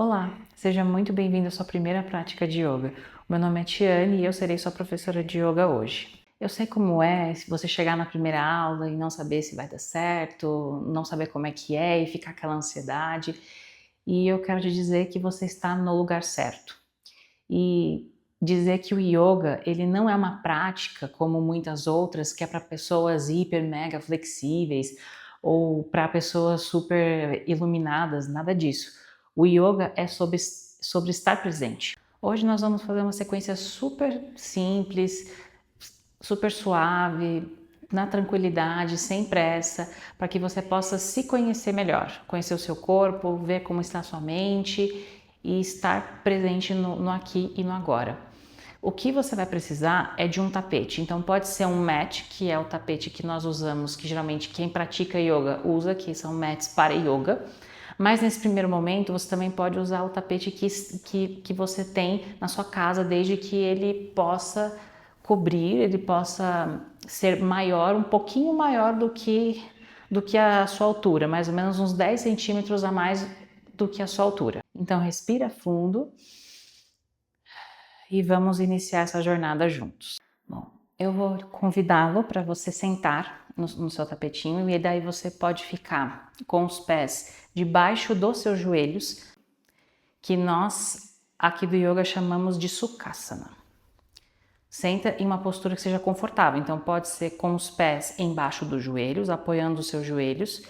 Olá, seja muito bem-vindo à sua primeira prática de yoga. Meu nome é Tiane e eu serei sua professora de yoga hoje. Eu sei como é se você chegar na primeira aula e não saber se vai dar certo, não saber como é que é e ficar aquela ansiedade. E eu quero te dizer que você está no lugar certo. E dizer que o yoga, ele não é uma prática como muitas outras que é para pessoas hiper mega flexíveis ou para pessoas super iluminadas, nada disso. O yoga é sobre estar presente. Hoje nós vamos fazer uma sequência super simples, super suave, na tranquilidade, sem pressa, para que você possa se conhecer melhor, conhecer o seu corpo, ver como está a sua mente e estar presente no aqui e no agora. O que você vai precisar é de um tapete, então pode ser um mat, que é o tapete que nós usamos, que geralmente quem pratica yoga usa, que são mats para yoga, mas nesse primeiro momento você também pode usar o tapete que você tem na sua casa, desde que ele possa cobrir, ele possa ser maior, um pouquinho maior do que a sua altura, mais ou menos uns 10 centímetros a mais do que a sua altura. Então respira fundo e vamos iniciar essa jornada juntos. Bom, eu vou convidá-lo para você sentar no seu tapetinho e daí você pode ficar com os pés debaixo dos seus joelhos, que nós aqui do yoga chamamos de Sukhasana. Senta em uma postura que seja confortável, então pode ser com os pés embaixo dos joelhos, apoiando os seus joelhos,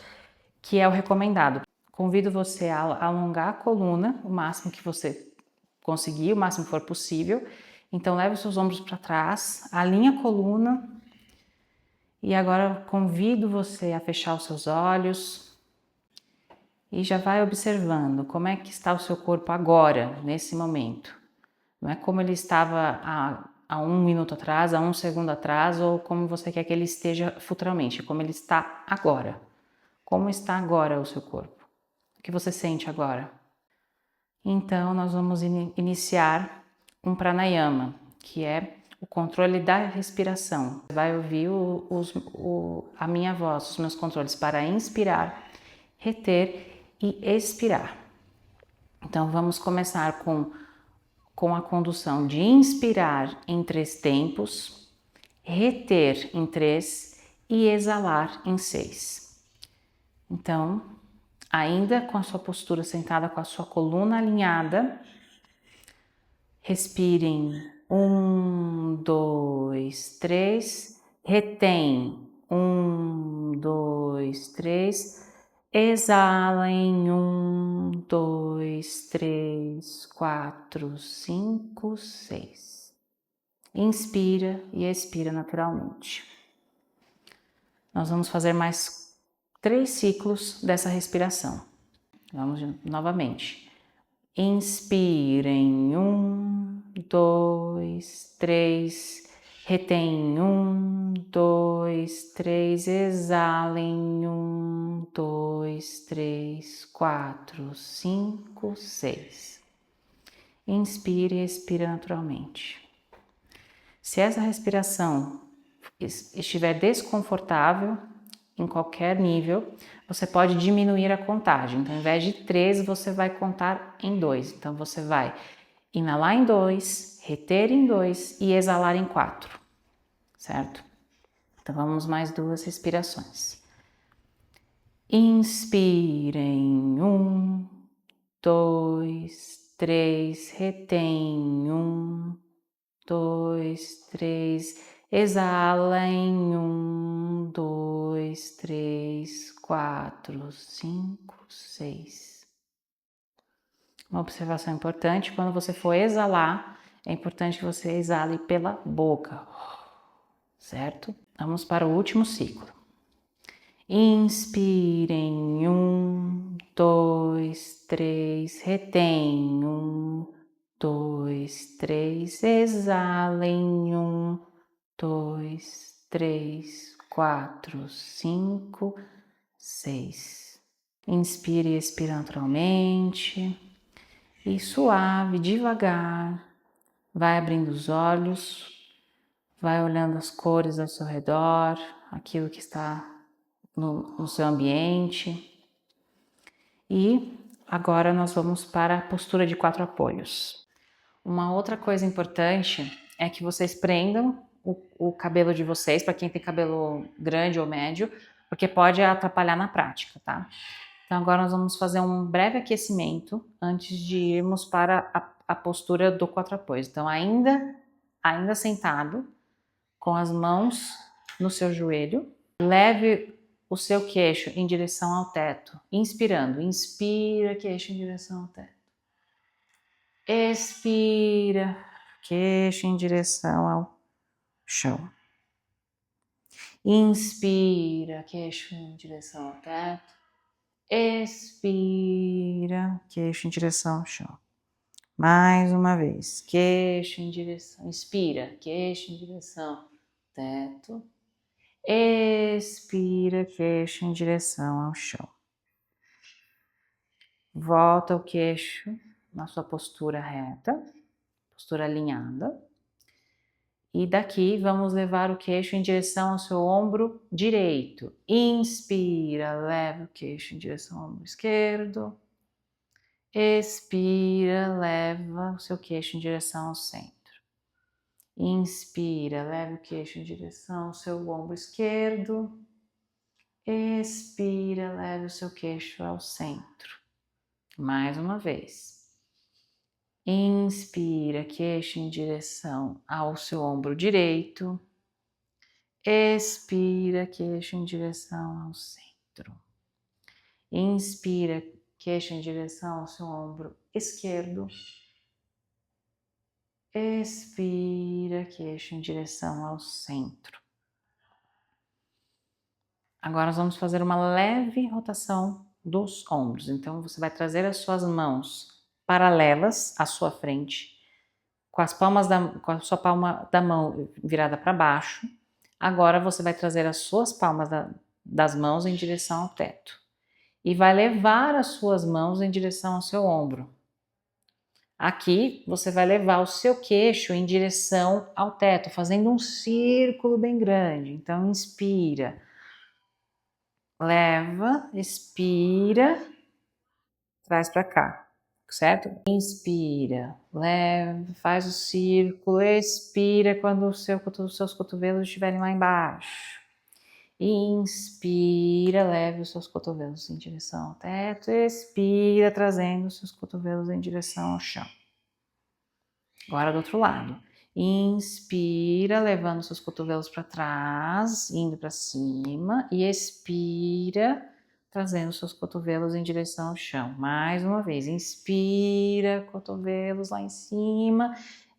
que é o recomendado. Convido você a alongar a coluna o máximo que você conseguir, o máximo que for possível. Então leve os seus ombros para trás, alinha a coluna e agora convido você a fechar os seus olhos e já vai observando como é que está o seu corpo agora, nesse momento. Não é como ele estava há um minuto atrás, há um segundo atrás, ou como você quer que ele esteja futuramente, como ele está agora. Como está agora o seu corpo? O que você sente agora? Então, nós vamos iniciar um pranayama, que é o controle da respiração. Você vai ouvir a minha voz, os meus controles para inspirar, reter e expirar. Então, vamos começar com a condução de inspirar em 3 tempos, reter em 3 e exalar em 6. Então, ainda com a sua postura sentada, com a sua coluna alinhada, respirem 1, 2, 3, retém 1, 2, 3, exalem 1, 2, 3, 4, 5, 6. Inspira e expira naturalmente. Nós vamos fazer mais 3 ciclos dessa respiração. Vamos novamente. Inspirem 1, 2, 3, retém 1, 2, 3, exalem 1, 2, 3, 4, 5, 6. Inspire e expira naturalmente. Se essa respiração estiver desconfortável, em qualquer nível, você pode diminuir a contagem. Então, ao invés de 3, você vai contar em 2. Então, você vai inalar em 2, reter em 2 e exalar em 4, certo? Então, vamos mais 2 respirações. Inspirem 1, 2, 3, retém 1, 2, 3, exala em 1, 2, 3, 4, 5, 6. Uma observação importante, quando você for exalar, é importante que você exale pela boca, certo? Vamos para o último ciclo. Inspirem 1, 2, 3, retém 1, 2, 3, exalem 1, 2, 3, 4, 5, 6. Inspire e expire naturalmente e suave, devagar, vai abrindo os olhos, vai olhando as cores ao seu redor, aquilo que está no seu ambiente e Agora nós vamos para a postura de 4 apoios. Uma outra coisa importante é que vocês prendam o cabelo de vocês, para quem tem cabelo grande ou médio, porque pode atrapalhar na prática, tá? Então agora nós vamos fazer um breve aquecimento antes de irmos para a postura do 4 apoios. Então ainda sentado, com as mãos no seu joelho, leve o seu queixo em direção ao teto, inspirando. Inspira, queixo em direção ao teto. Expira, queixo em direção ao chão. Inspira, queixo em direção ao teto. Expira, queixo em direção ao chão. Mais uma vez, queixo em direção, inspira, queixo em direção ao teto. Expira, queixo em direção ao chão. Volta o queixo na sua postura reta, postura alinhada. E daqui vamos levar o queixo em direção ao seu ombro direito. Inspira, leva o queixo em direção ao ombro esquerdo. Expira, leva o seu queixo em direção ao centro. Inspira, leva o queixo em direção ao seu ombro esquerdo. Expira, leva o seu queixo ao centro. Mais uma vez. Inspira, queixo em direção ao seu ombro direito. Expira, queixo em direção ao centro. Inspira, queixo em direção ao seu ombro esquerdo. Expira, queixo em direção ao centro. Agora nós vamos fazer uma leve rotação dos ombros. Então você vai trazer as suas mãos paralelas à sua frente, com a sua palma da mão virada para baixo. Agora você vai trazer as suas palmas das mãos em direção ao teto e vai levar as suas mãos em direção ao seu ombro. Aqui você vai levar o seu queixo em direção ao teto, fazendo um círculo bem grande. Então inspira, leva, expira, traz para cá, certo? Inspira, leva, faz o círculo, expira quando os seus cotovelos estiverem lá embaixo. Inspira, leve os seus cotovelos em direção ao teto, expira, trazendo os seus cotovelos em direção ao chão. Agora do outro lado. Inspira, levando os seus cotovelos para trás, indo para cima, e expira, trazendo os seus cotovelos em direção ao chão. Mais uma vez, inspira, cotovelos lá em cima,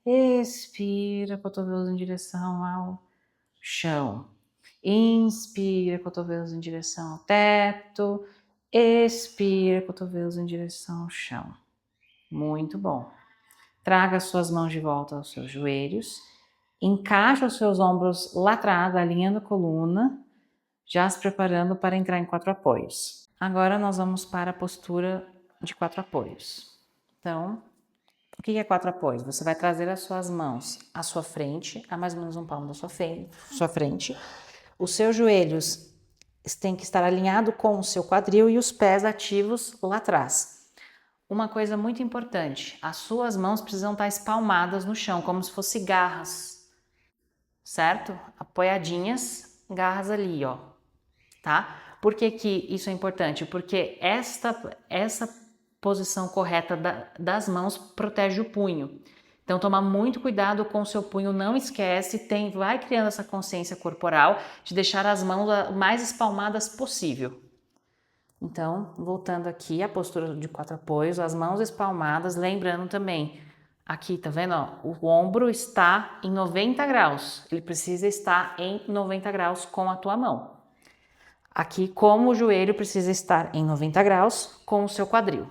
expira, cotovelos em direção ao chão. Inspira, cotovelos em direção ao teto. Expira, cotovelos em direção ao chão. Muito bom. Traga as suas mãos de volta aos seus joelhos. Encaixa os seus ombros lá atrás, alinhando a coluna, já se preparando para entrar em 4 apoios. Agora nós vamos para a postura de 4 apoios. Então, o que é 4 apoios? Você vai trazer as suas mãos à sua frente, a mais ou menos um palmo da sua frente. Os seus joelhos têm que estar alinhados com o seu quadril e os pés ativos lá atrás. Uma coisa muito importante, as suas mãos precisam estar espalmadas no chão, como se fossem garras, certo? Apoiadinhas, garras ali, ó, tá? Por que que isso é importante? Porque essa posição correta das mãos protege o punho. Então, toma muito cuidado com o seu punho, não esquece, vai criando essa consciência corporal de deixar as mãos o mais espalmadas possível. Então, voltando aqui à postura de 4 apoios, as mãos espalmadas, lembrando também, aqui, tá vendo? Ó, o ombro está em 90 graus, ele precisa estar em 90 graus com a tua mão. Aqui, como o joelho precisa estar em 90 graus com o seu quadril.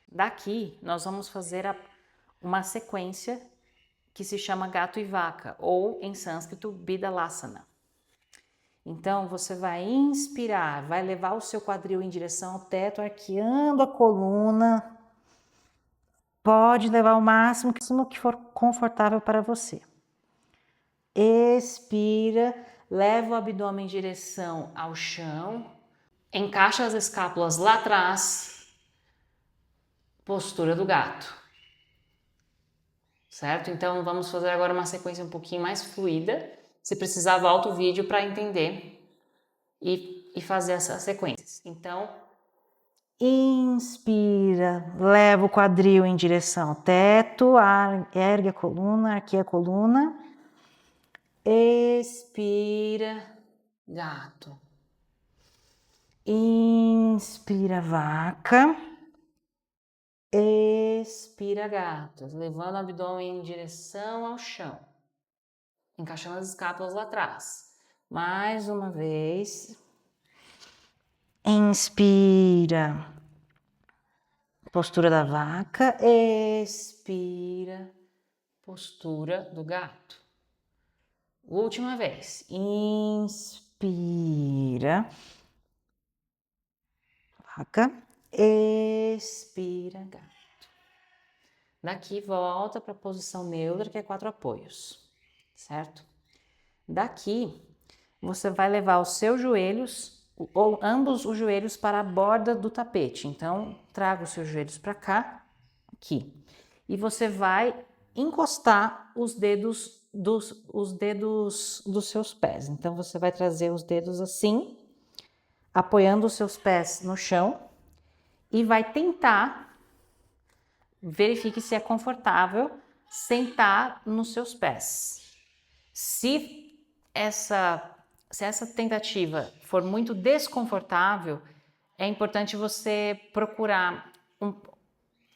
Daqui, nós vamos fazer uma sequência que se chama gato e vaca, ou em sânscrito, Bidalasana. Então, você vai inspirar, vai levar o seu quadril em direção ao teto, arqueando a coluna. Pode levar o máximo que for confortável para você. Expira, leva o abdômen em direção ao chão, encaixa as escápulas lá atrás, postura do gato. Certo? Então vamos fazer agora uma sequência um pouquinho mais fluida. Se precisar, volta o vídeo para entender e fazer essas sequências. Então, inspira, leva o quadril em direção ao teto, ergue a coluna, arqueia a coluna. Expira, gato. Inspira, vaca. Expira, gato, levando o abdômen em direção ao chão. Encaixando as escápulas lá atrás. Mais uma vez. Inspira. Postura da vaca. Expira. Postura do gato. Última vez. Inspira. Vaca. Expira, gato. Daqui volta para a posição neutra, que é 4 apoios. Certo? Daqui, você vai levar os seus joelhos, ou ambos os joelhos, para a borda do tapete. Então, traga os seus joelhos para cá, aqui. E você vai encostar os dedos dos seus pés. Então, você vai trazer os dedos assim, apoiando os seus pés no chão, e vai tentar, verifique se é confortável, sentar nos seus pés. Se essa tentativa for muito desconfortável, é importante você procurar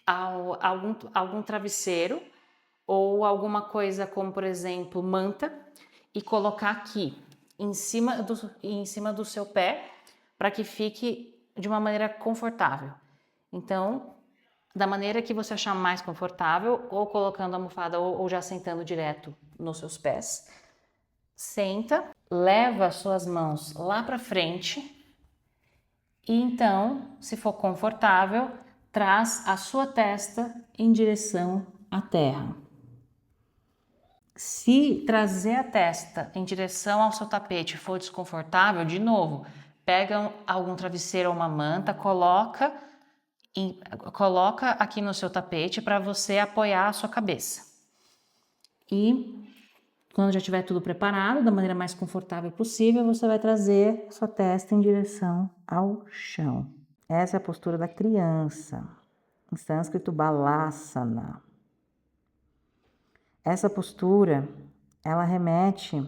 algum travesseiro ou alguma coisa como, por exemplo, manta, e colocar aqui em cima do seu pé para que fique de uma maneira confortável. Então, da maneira que você achar mais confortável, ou colocando a almofada ou já sentando direto nos seus pés. Senta, leva as suas mãos lá para frente e então, se for confortável, traz a sua testa em direção à terra. Se trazer a testa em direção ao seu tapete for desconfortável, de novo, pega algum travesseiro ou uma manta, coloca aqui no seu tapete para você apoiar a sua cabeça. E quando já estiver tudo preparado, da maneira mais confortável possível, você vai trazer a sua testa em direção ao chão. Essa é a postura da criança, em sânscrito Balasana. Essa postura, ela remete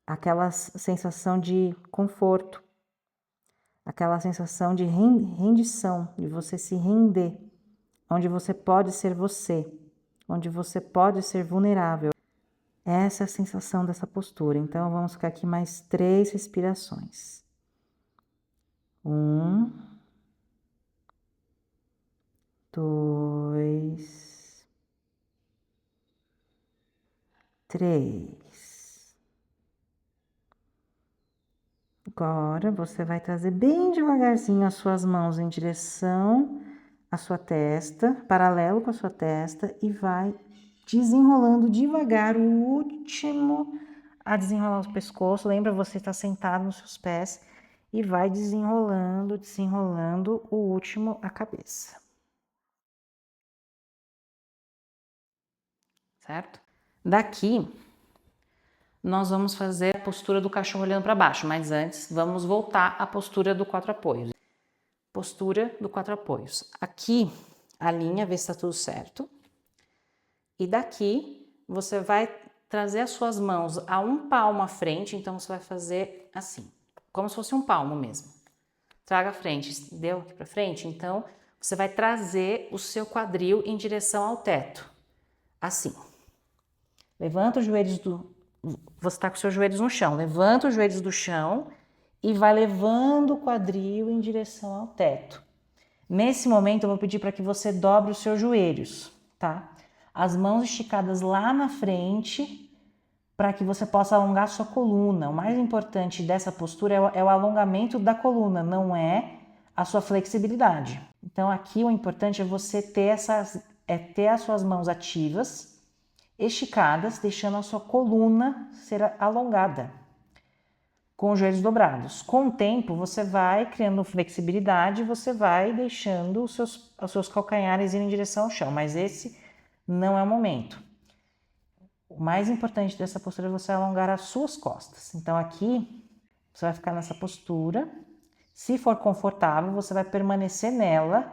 àquela sensação de conforto, aquela sensação de rendição, de você se render, onde você pode ser você, onde você pode ser vulnerável. Essa é a sensação dessa postura. Então, vamos ficar aqui mais 3 respirações. 1, 2, 3. Agora, você vai trazer bem devagarzinho as suas mãos em direção à sua testa, paralelo com a sua testa, e vai desenrolando devagar o último a desenrolar o pescoço. Lembra, você está sentado nos seus pés e vai desenrolando o último a cabeça. Certo? Daqui, nós vamos fazer a postura do cachorro olhando para baixo, mas antes vamos voltar à postura do 4 apoios. Postura do 4 apoios. Aqui, a linha, vê se está tudo certo. E daqui, você vai trazer as suas mãos a um palmo à frente, então você vai fazer assim, como se fosse um palmo mesmo. Traga à frente, deu aqui para frente? Então, você vai trazer o seu quadril em direção ao teto, assim. Levanta os joelhos você está com os seus joelhos no chão, levanta os joelhos do chão e vai levando o quadril em direção ao teto. Nesse momento, eu vou pedir para que você dobre os seus joelhos, tá? As mãos esticadas lá na frente, para que você possa alongar sua coluna. O mais importante dessa postura é o alongamento da coluna, não é a sua flexibilidade. Então, aqui o importante é você ter as suas mãos ativas, esticadas, deixando a sua coluna ser alongada. com os joelhos dobrados. Com o tempo, você vai criando flexibilidade, você vai deixando os seus calcanhares irem em direção ao chão, mas esse não é o momento. O mais importante dessa postura é você alongar as suas costas. Então aqui, você vai ficar nessa postura. Se for confortável, você vai permanecer nela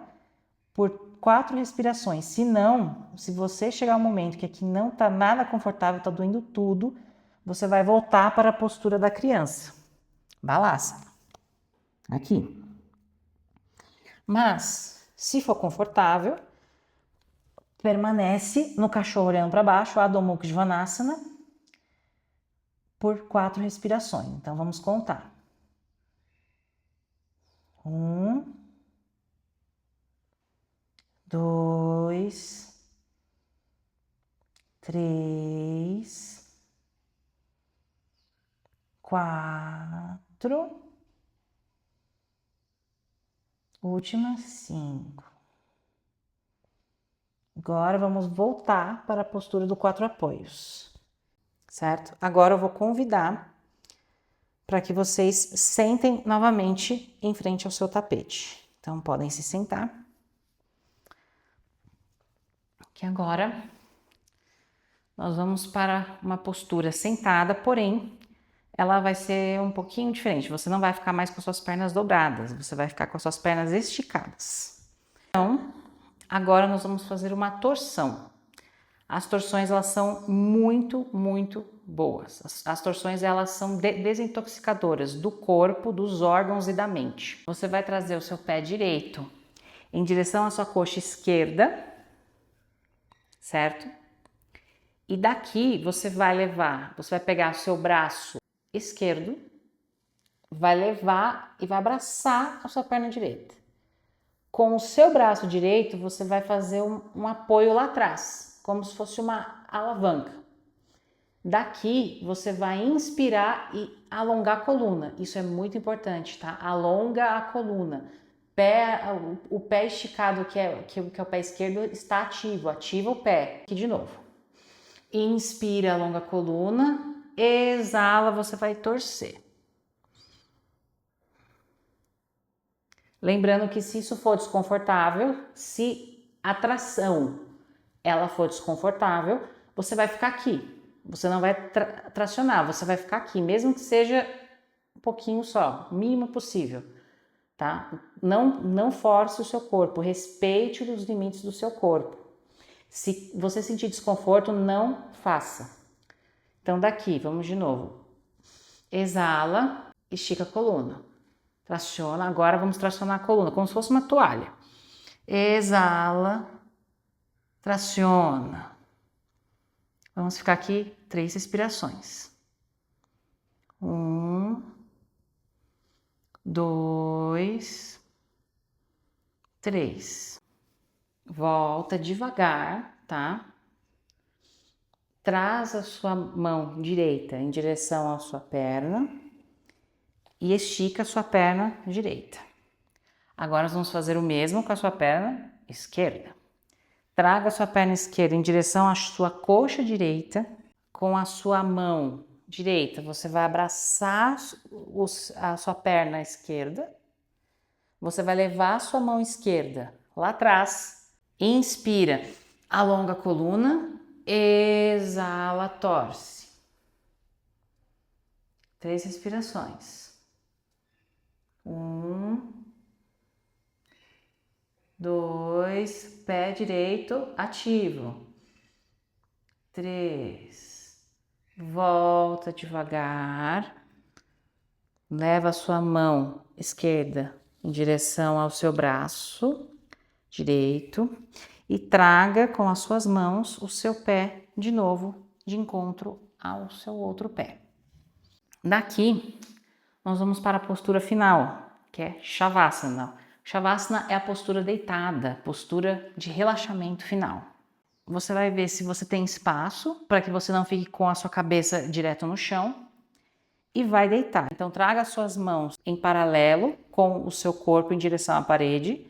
por 4 respirações. Se não, se você chegar um momento que aqui não está nada confortável, está doendo tudo, você vai voltar para a postura da criança. Balasana. Aqui. Mas, se for confortável, permanece no cachorro olhando para baixo, Adho Mukha Svanasana, por 4 respirações. Então, vamos contar. 1, 2, 3, 4, última 5. Agora vamos voltar para a postura do 4 apoios, certo? Agora eu vou convidar para que vocês sentem novamente em frente ao seu tapete. Então podem se sentar. Que agora nós vamos para uma postura sentada, porém ela vai ser um pouquinho diferente. Você não vai ficar mais com suas pernas dobradas, você vai ficar com as suas pernas esticadas. Então, agora nós vamos fazer uma torção. As torções, elas são muito, muito boas. As torções, elas são desintoxicadoras do corpo, dos órgãos e da mente. Você vai trazer o seu pé direito em direção à sua coxa esquerda, certo? E daqui você vai pegar o seu braço esquerdo, vai levar e vai abraçar a sua perna direita. Com o seu braço direito, você vai fazer um apoio lá atrás, como se fosse uma alavanca. Daqui, você vai inspirar e alongar a coluna. Isso é muito importante, tá? Alonga a coluna. O pé esticado, que é o pé esquerdo, está ativo. Ativa o pé. Aqui de novo. Inspira, alonga a coluna. Exala, você vai torcer. Lembrando que se isso for desconfortável, se a tração ela for desconfortável, você vai ficar aqui. Você não vai tracionar, você vai ficar aqui, mesmo que seja um pouquinho só, o mínimo possível, tá? Não force o seu corpo, respeite os limites do seu corpo. Se você sentir desconforto, não faça. Então daqui, vamos de novo. Exala, estica a coluna. Traciona, agora vamos tracionar a coluna, como se fosse uma toalha. Exala, traciona. Vamos ficar aqui 3 respirações. 1, 2, 3. Volta devagar, tá? Traz a sua mão direita em direção à sua perna e estica a sua perna direita. Agora nós vamos fazer o mesmo com a sua perna esquerda. Traga a sua perna esquerda em direção à sua coxa direita. Com a sua mão direita, você vai abraçar a sua perna esquerda. Você vai levar a sua mão esquerda lá atrás. Inspira, alonga a coluna. Exala, torce. 3 respirações. 1, 2, pé direito ativo. 3, volta devagar. Leva a sua mão esquerda em direção ao seu braço direito e traga com as suas mãos o seu pé de novo de encontro ao seu outro pé. Daqui, nós vamos para a postura final, que é Shavasana. Shavasana é a postura deitada, postura de relaxamento final. Você vai ver se você tem espaço para que você não fique com a sua cabeça direto no chão e vai deitar. Então traga as suas mãos em paralelo com o seu corpo em direção à parede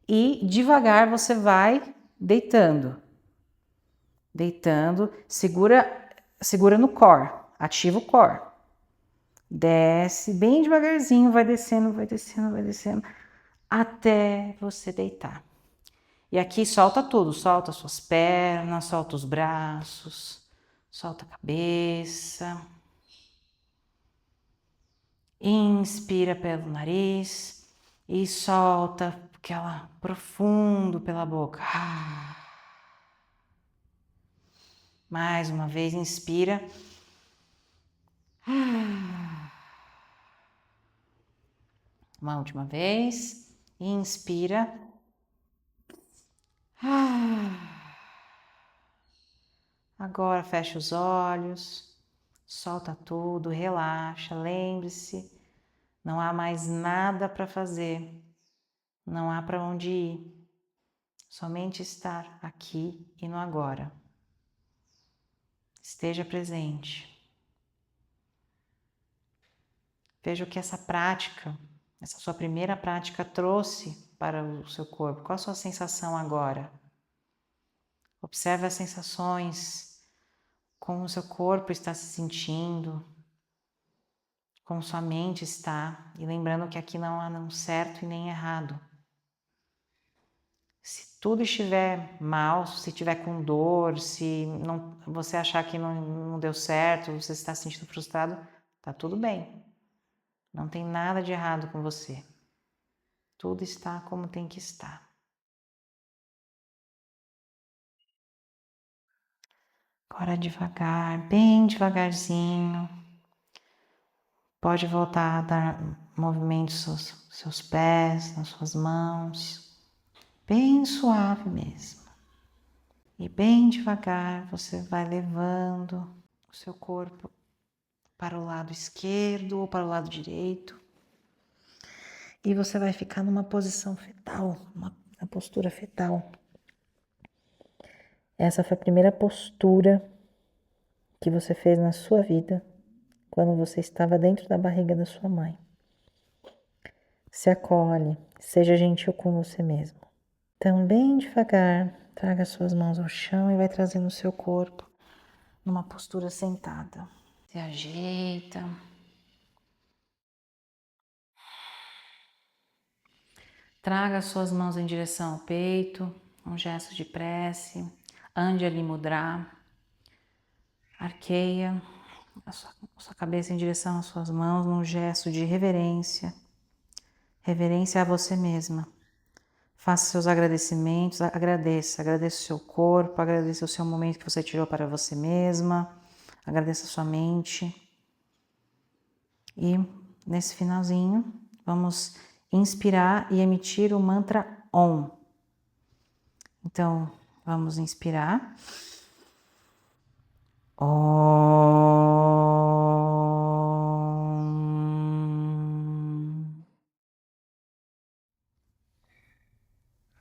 e devagar você vai deitando. Deitando, segura no core, ativa o core. Desce bem devagarzinho, vai descendo, vai descendo, vai descendo, até você deitar. E aqui solta tudo, solta suas pernas, solta os braços, solta a cabeça. Inspira pelo nariz e solta aquela profundo pela boca. Mais uma vez, inspira. Uma última vez. Inspira. Agora fecha os olhos. Solta tudo, relaxa. Lembre-se, não há mais nada para fazer. Não há para onde ir. Somente estar aqui e no agora. Esteja presente. Veja o que essa prática, essa sua primeira prática trouxe para o seu corpo. Qual a sua sensação agora? Observe as sensações, como o seu corpo está se sentindo, como sua mente está. E lembrando que aqui não há nem certo e nem errado. Se tudo estiver mal, se estiver com dor, se não, você achar que não deu certo, você está se sentindo frustrado, tá tudo bem. Não tem nada de errado com você. Tudo está como tem que estar. Agora devagar, bem devagarzinho. Pode voltar a dar movimentos nos seus pés, nas suas mãos. Bem suave mesmo. E bem devagar você vai levando o seu corpo para o lado esquerdo ou para o lado direito. E você vai ficar numa posição fetal, uma postura fetal. Essa foi a primeira postura que você fez na sua vida quando você estava dentro da barriga da sua mãe. Se acolhe, seja gentil com você mesmo. Então, bem devagar, traga suas mãos ao chão e vai trazendo o seu corpo numa postura sentada. Se ajeita. Traga suas mãos em direção ao peito, um gesto de prece. Anjali Mudra. Arqueia a sua cabeça em direção às suas mãos num gesto de reverência. Reverência a você mesma. Faça seus agradecimentos, agradeça o seu corpo, agradeça o seu momento que você tirou para você mesma, agradeça a sua mente. E nesse finalzinho, vamos inspirar e emitir o mantra OM. Então, vamos inspirar. OM.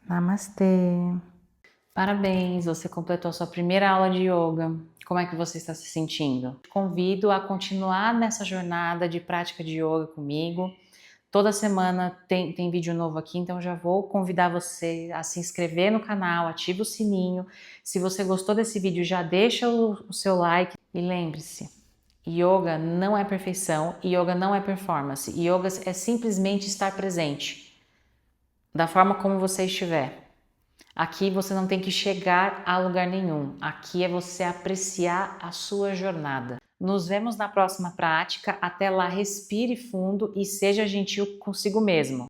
Namastê. Parabéns, você completou a sua primeira aula de yoga. Como é que você está se sentindo? Te convido a continuar nessa jornada de prática de yoga comigo. Toda semana tem vídeo novo aqui, então já vou convidar você a se inscrever no canal, ativa o sininho. Se você gostou desse vídeo, já deixa o seu like. E lembre-se, yoga não é perfeição, yoga não é performance. Yoga é simplesmente estar presente, da forma como você estiver. Aqui você não tem que chegar a lugar nenhum. Aqui é você apreciar a sua jornada. Nos vemos na próxima prática. Até lá, respire fundo e seja gentil consigo mesmo.